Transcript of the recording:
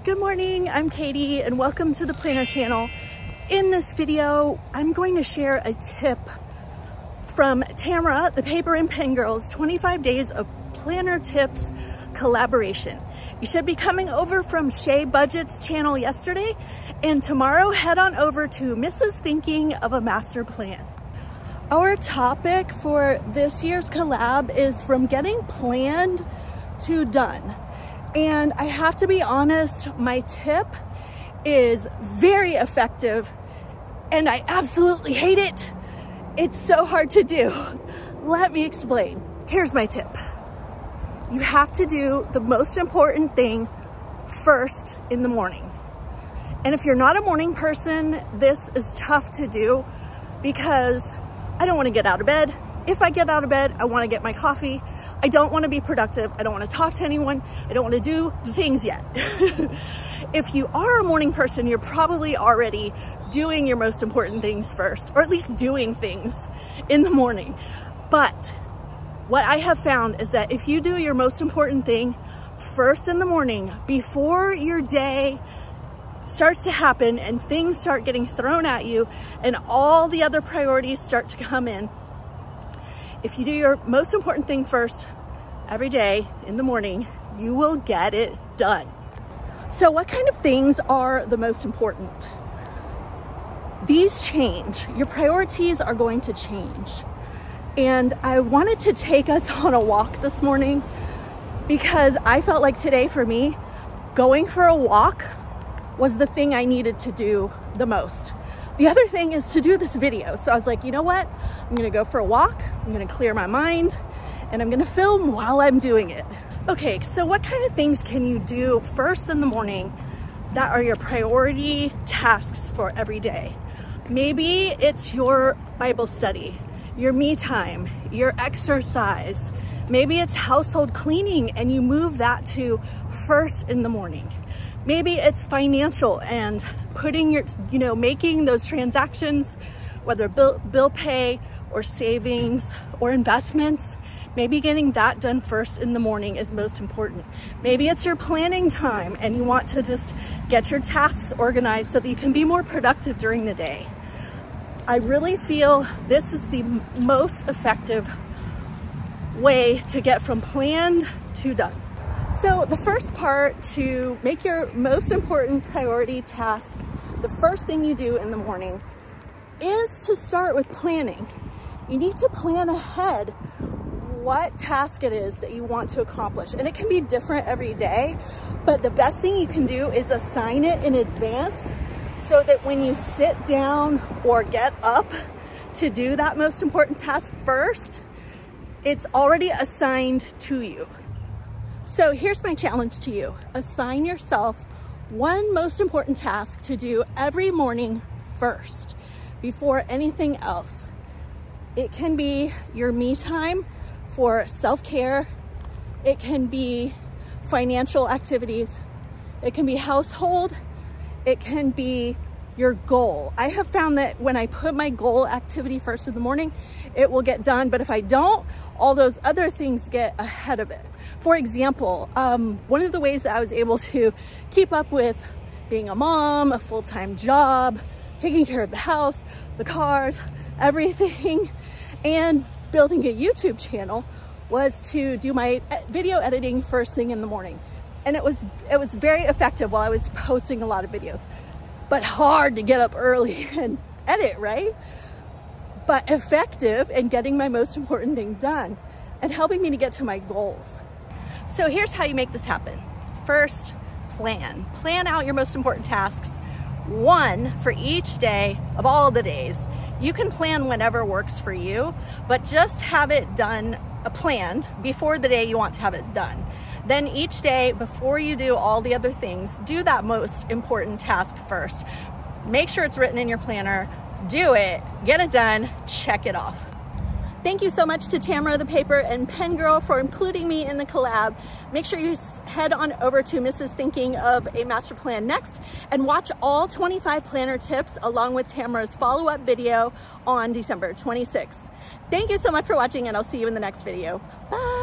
Good morning, I'm Katie and welcome to the Planner channel. In this video, I'm going to share a tip from Tamara, the Paper and Pen Girl's 25 Days of Planner Tips collaboration. You should be coming over from Shay Budget's channel yesterday, and tomorrow head on over to Mrs. Thinking of a Master Plan. Our topic for this year's collab is from getting planned to done. And I have to be honest, my tip is very effective and I absolutely hate it. It's so hard to do. Let me explain. Here's my tip. You have to do the most important thing first in the morning. And if you're not a morning person, this is tough to do because I don't want to get out of bed. If I get out of bed, I want to get my coffee. I don't want to be productive. I don't want to talk to anyone. I don't want to do things yet. If you are a morning person, you're probably already doing your most important things first, or at least doing things in the morning. But what I have found is that if you do your most important thing first in the morning, before your day starts to happen and things start getting thrown at you and all the other priorities start to come in, if you do your most important thing first every day in the morning, you will get it done. So what kind of things are the most important? These change. Your priorities are going to change. And I wanted to take us on a walk this morning because I felt like today for me, going for a walk was the thing I needed to do the most. The other thing is to do this video. So I was like, you know what? I'm gonna go for a walk, I'm gonna clear my mind, and I'm gonna film while I'm doing it. Okay, so what kind of things can you do first in the morning that are your priority tasks for every day? Maybe it's your Bible study, your me time, your exercise. Maybe it's household cleaning and you move that to first in the morning. Maybe it's financial and putting your, making those transactions, whether bill pay or savings or investments, maybe getting that done first in the morning is most important. Maybe it's your planning time and you want to just get your tasks organized so that you can be more productive during the day. I really feel this is the most effective way to get from planned to done. So the first part, to make your most important priority task the first thing you do in the morning, is to start with planning. You need to plan ahead what task it is that you want to accomplish. And it can be different every day, but the best thing you can do is assign it in advance so that when you sit down or get up to do that most important task first, it's already assigned to you. So here's my challenge to you. Assign yourself one most important task to do every morning first, before anything else. It can be your me time for self-care. It can be financial activities. It can be household. It can be your goal. I have found that when I put my goal activity first in the morning, it will get done. But if I don't, all those other things get ahead of it. For example, one of the ways that I was able to keep up with being a mom, a full-time job, taking care of the house, the cars, everything, and building a YouTube channel was to do my video editing first thing in the morning. And it was very effective while I was posting a lot of videos, but hard to get up early and edit, right? But effective in getting my most important thing done and helping me to get to my goals. So here's how you make this happen. First, plan. Plan out your most important tasks, one for each day of all the days. You can plan whatever works for you, but just have it done, planned before the day you want to have it done. Then each day, before you do all the other things, do that most important task first. Make sure it's written in your planner, do it, get it done, check it off. Thank you so much to Tamara, the Paper and Pen Girl, for including me in the collab. Make sure you head on over to Mrs. Thinking of a Master Plan next and watch all 25 planner tips along with Tamara's follow-up video on December 26th. Thank you so much for watching, and I'll see you in the next video. Bye.